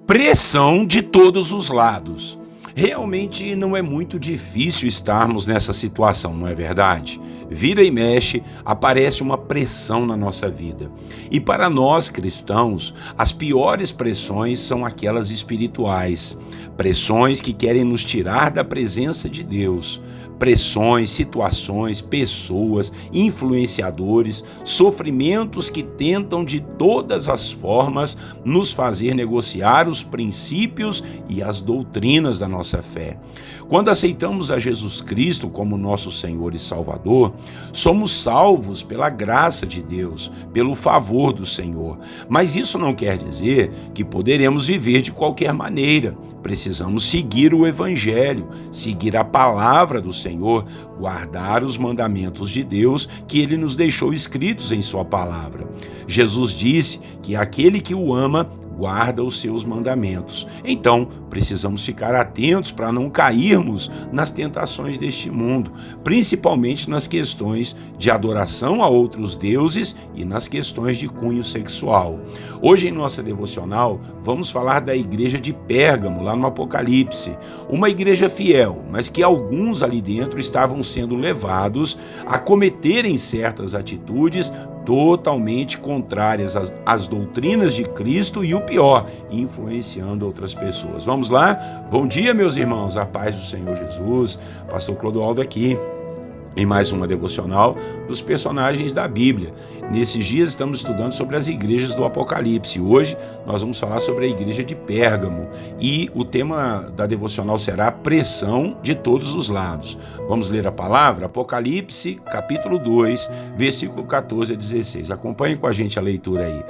Pressão de todos os lados. Realmente não é muito difícil estarmos nessa situação, não é verdade? Vira e mexe, aparece uma pressão na nossa vida. E para nós cristãos, as piores pressões são aquelas espirituais. Pressões que querem nos tirar da presença de Deus. Pressões, situações, pessoas, influenciadores, sofrimentos que tentam de todas as formas nos fazer negociar os princípios e as doutrinas da nossa fé. Quando aceitamos a Jesus Cristo como nosso Senhor e Salvador, somos salvos pela graça de Deus, pelo favor do Senhor. Mas isso não quer dizer que poderemos viver de qualquer maneira. Precisamos seguir o Evangelho, seguir a palavra do Senhor, guardar os mandamentos de Deus que Ele nos deixou escritos em Sua palavra. Jesus disse que aquele que o ama guarda os seus mandamentos. Então, precisamos ficar atentos para não cairmos nas tentações deste mundo, principalmente nas questões de adoração a outros deuses e nas questões de cunho sexual. Hoje, em nossa devocional, vamos falar da igreja de Pérgamo, lá no Apocalipse. Uma igreja fiel, mas que alguns ali dentro estavam sendo levados a cometerem certas atitudes totalmente contrárias às doutrinas de Cristo e o pior, influenciando outras pessoas. Vamos lá? Bom dia, meus irmãos, a paz do Senhor Jesus. Pastor Clodoaldo aqui, em mais uma devocional dos personagens da Bíblia. Nesses dias estamos estudando sobre as igrejas do Apocalipse. Hoje nós vamos falar sobre a igreja de Pérgamo e o tema da devocional será pressão de todos os lados. Vamos ler a palavra? Apocalipse, capítulo 2, versículo 14 a 16. Acompanhe com a gente a leitura aí.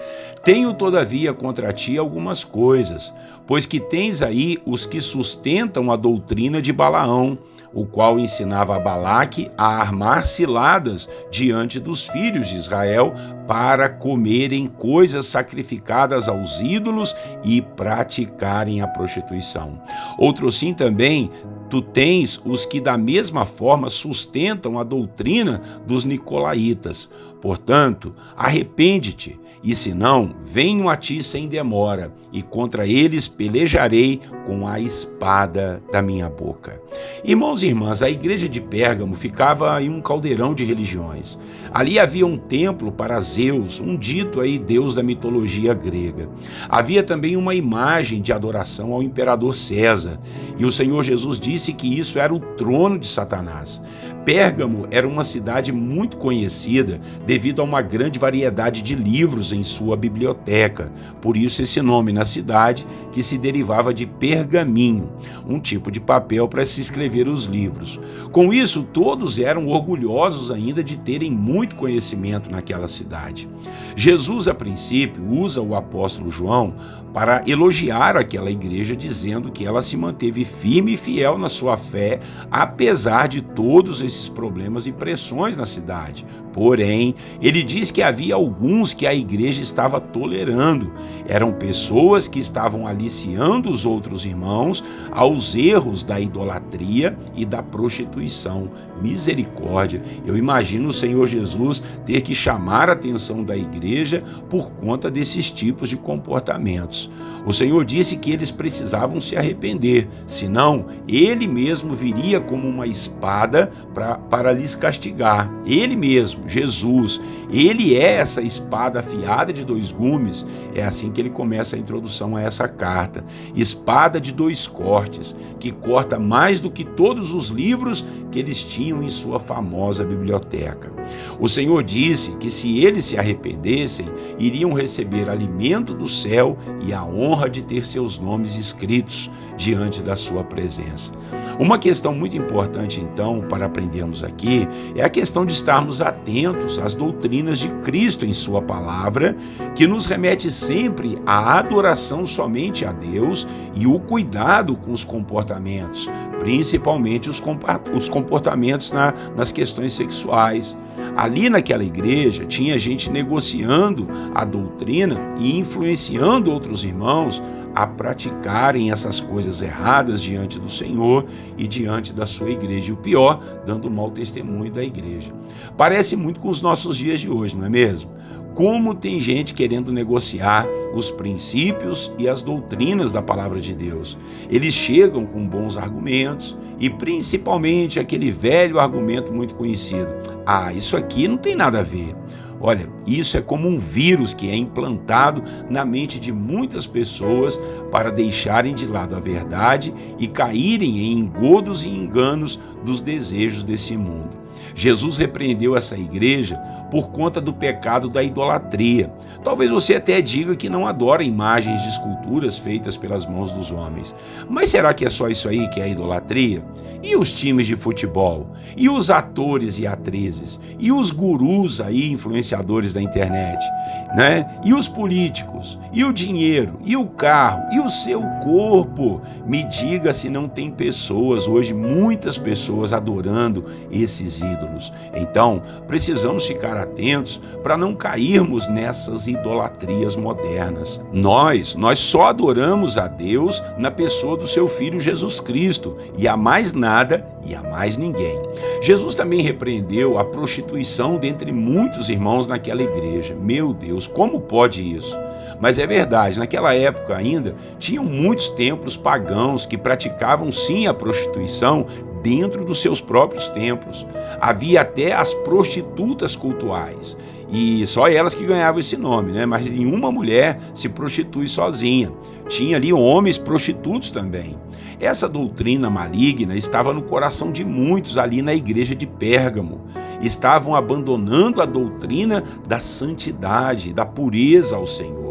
Tenho, todavia, contra ti algumas coisas, pois que tens aí os que sustentam a doutrina de Balaão, o qual ensinava a Balaque a armar ciladas diante dos filhos de Israel para comerem coisas sacrificadas aos ídolos e praticarem a prostituição. Outro sim também, tu tens os que da mesma forma sustentam a doutrina dos nicolaítas. Portanto, arrepende-te, e se não, venho a ti sem demora, e contra eles pelejarei com a espada da minha boca. Irmãos e irmãs, a igreja de Pérgamo ficava em um caldeirão de religiões. Ali havia um templo para Zeus, um dito aí deus da mitologia grega. Havia também uma imagem de adoração ao imperador César, e o Senhor Jesus disse que isso era o trono de Satanás. Pérgamo era uma cidade muito conhecida devido a uma grande variedade de livros em sua biblioteca. Por isso esse nome na cidade, que se derivava de pergaminho, um tipo de papel para se escrever os livros. Com isso, todos eram orgulhosos ainda de terem muito conhecimento naquela cidade. Jesus, a princípio, usa o apóstolo João para elogiar aquela igreja, dizendo que ela se manteve firme e fiel na sua fé, apesar de todos esses problemas e pressões na cidade. Porém, ele diz que havia alguns que a igreja estava tolerando. Eram pessoas que estavam aliciando os outros irmãos aos erros da idolatria e da prostituição. Misericórdia! Eu imagino o Senhor Jesus ter que chamar a atenção da igreja por conta desses tipos de comportamentos. O Senhor disse que eles precisavam se arrepender, senão Ele mesmo viria como uma espada para lhes castigar. Ele mesmo, Jesus, Ele é essa espada afiada de dois gumes. É assim que ele começa a introdução a essa carta. Espada de dois cortes, que corta mais do que todos os livros que eles tinham em sua famosa biblioteca. O Senhor disse que se eles se arrependessem, iriam receber alimento do céu e a honra de ter seus nomes escritos diante da sua presença. Uma questão muito importante, então, para aprendermos aqui, é a questão de estarmos atentos às doutrinas de Cristo em sua palavra, que nos remete sempre à adoração somente a Deus e o cuidado com os comportamentos, principalmente os comportamentos nas questões sexuais. Ali naquela igreja tinha gente negociando a doutrina e influenciando outros irmãos a praticarem essas coisas erradas diante do Senhor e diante da sua igreja. E o pior, dando mau testemunho da igreja. Parece muito com os nossos dias de hoje, não é mesmo? como tem gente querendo negociar os princípios e as doutrinas da palavra de Deus. Eles chegam com bons argumentos e principalmente aquele velho argumento muito conhecido: ah, isso aqui não tem nada a ver. Olha, isso é como um vírus que é implantado na mente de muitas pessoas para deixarem de lado a verdade e caírem em engodos e enganos dos desejos desse mundo. Jesus repreendeu essa igreja por conta do pecado da idolatria. Talvez você até diga que não adora imagens de esculturas feitas pelas mãos dos homens. Mas será que é só isso aí que é a idolatria? E os times de futebol? E os atores e atrizes? E os gurus aí, influenciadores da internet? Né? E os políticos? E o dinheiro? E o carro? E o seu corpo? Me diga se não tem pessoas hoje, muitas pessoas adorando esses ídolos. Então, precisamos ficar atentos para não cairmos nessas idolatrias modernas. Nós só adoramos a Deus na pessoa do seu Filho Jesus Cristo, e a mais nada e a mais ninguém. Jesus também repreendeu a prostituição dentre muitos irmãos naquela igreja. Meu Deus, como pode isso? Mas é verdade, naquela época ainda tinham muitos templos pagãos que praticavam sim a prostituição dentro dos seus próprios templos. Havia até as prostitutas cultuais, e só elas que ganhavam esse nome, né? Mas nenhuma mulher se prostitui sozinha. Tinha ali homens prostitutos também. Essa doutrina maligna estava no coração de muitos ali na igreja de Pérgamo. Estavam abandonando a doutrina da santidade, da pureza ao Senhor.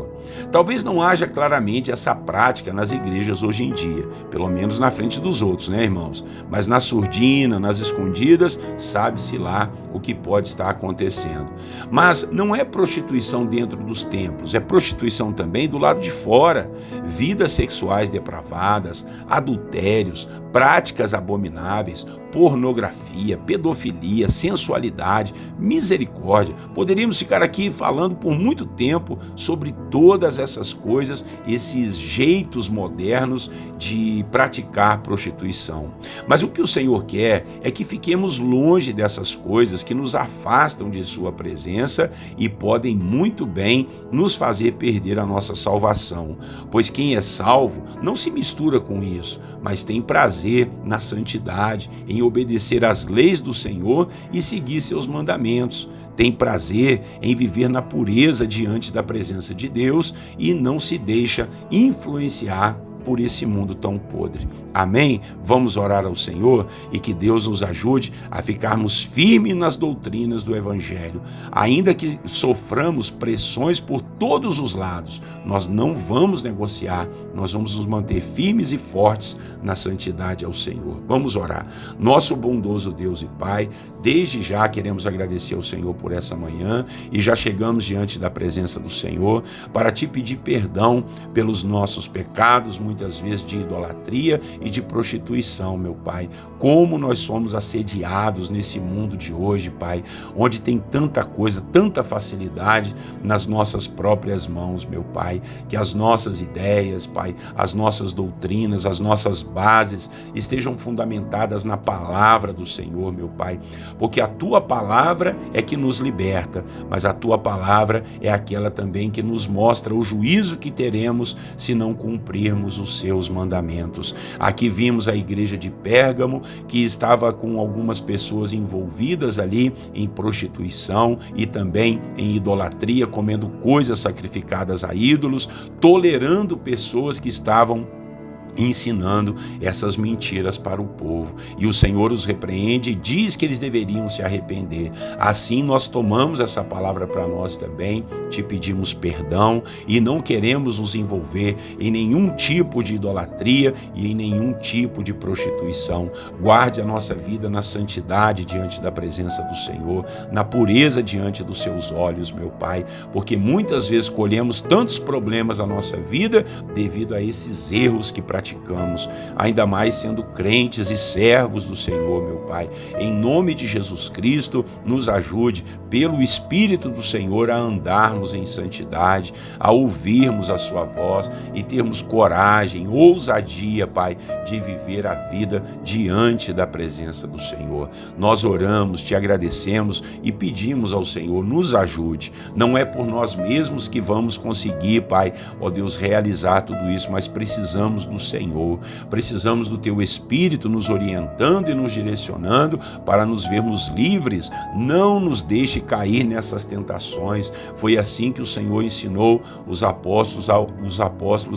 Talvez não haja claramente essa prática nas igrejas hoje em dia, pelo menos na frente dos outros, né, irmãos? Mas na surdina, nas escondidas, sabe-se lá o que pode estar acontecendo. Mas não é prostituição dentro dos templos, é prostituição também do lado de fora. Vidas sexuais depravadas, adultérios, práticas abomináveis, pornografia, pedofilia, sensualidade, misericórdia. Poderíamos ficar aqui falando por muito tempo sobre todas essas coisas, esses jeitos modernos de praticar prostituição. Mas o que o Senhor quer é que fiquemos longe dessas coisas que nos afastam de sua presença e podem muito bem nos fazer perder a nossa salvação. Pois quem é salvo não se mistura com isso, mas tem prazer na santidade, em obedecer às leis do Senhor e seguir seus mandamentos. Tem prazer em viver na pureza diante da presença de Deus e não se deixa influenciar por esse mundo tão podre. Amém? Vamos orar ao Senhor e que Deus nos ajude a ficarmos firmes nas doutrinas do Evangelho. Ainda que soframos pressões por todos os lados, nós não vamos negociar, nós vamos nos manter firmes e fortes na santidade ao Senhor. Vamos orar. Nosso bondoso Deus e Pai, desde já queremos agradecer ao Senhor por essa manhã e já chegamos diante da presença do Senhor para te pedir perdão pelos nossos pecados, muitas vezes de idolatria e de prostituição, meu Pai. Como nós somos assediados nesse mundo de hoje, Pai, onde tem tanta coisa, tanta facilidade nas nossas próprias mãos, meu Pai. Que as nossas ideias, Pai, as nossas doutrinas, as nossas bases estejam fundamentadas na palavra do Senhor, meu Pai. Porque a Tua palavra é que nos liberta, mas a Tua palavra é aquela também que nos mostra o juízo que teremos se não cumprirmos os Seus mandamentos. Aqui vimos a igreja de Pérgamo, que estava com algumas pessoas envolvidas ali em prostituição e também em idolatria, comendo coisas sacrificadas a ídolos, tolerando pessoas que estavam ensinando essas mentiras para o povo. E o Senhor os repreende e diz que eles deveriam se arrepender. Assim nós tomamos essa palavra para nós também, te pedimos perdão e não queremos nos envolver em nenhum tipo de idolatria e em nenhum tipo de prostituição. Guarde a nossa vida na santidade diante da presença do Senhor, na pureza diante dos seus olhos, meu Pai, porque muitas vezes colhemos tantos problemas na nossa vida devido a esses erros que praticamos praticamos, ainda mais sendo crentes e servos do Senhor, meu Pai. Em nome de Jesus Cristo, nos ajude, pelo Espírito do Senhor, a andarmos em santidade, a ouvirmos a sua voz e termos coragem, ousadia, Pai, de viver a vida diante da presença do Senhor. Nós oramos, te agradecemos e pedimos ao Senhor, nos ajude. Não é por nós mesmos que vamos conseguir, Pai, ó Deus, realizar tudo isso, mas precisamos do Senhor, precisamos do Teu Espírito nos orientando e nos direcionando para nos vermos livres. Não nos deixe cair nessas tentações. Foi assim que o Senhor ensinou os apóstolos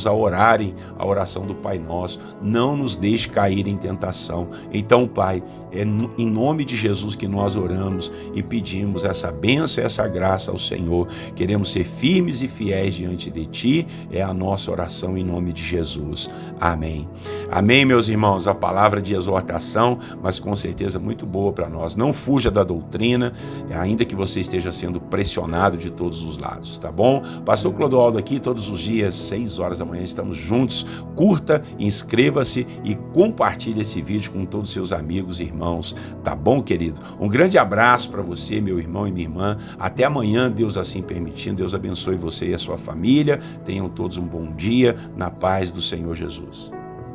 a orarem a oração do Pai Nosso. Não nos deixe cair em tentação. Então, Pai, é em nome de Jesus que nós oramos e pedimos essa bênção e essa graça ao Senhor. Queremos ser firmes e fiéis diante de Ti. É a nossa oração em nome de Jesus. Amém. Amém, meus irmãos. A palavra de exortação, mas com certeza muito boa para nós. Não fuja da doutrina, ainda que você esteja sendo pressionado de todos os lados, tá bom? Pastor Clodoaldo aqui, todos os dias, 6 horas da manhã, estamos juntos. Curta, inscreva-se e compartilhe esse vídeo com todos os seus amigos e irmãos, tá bom, querido? Um grande abraço para você, meu irmão e minha irmã. Até amanhã, Deus assim permitindo. Deus abençoe você e a sua família. Tenham todos um bom dia, na paz do Senhor Jesus.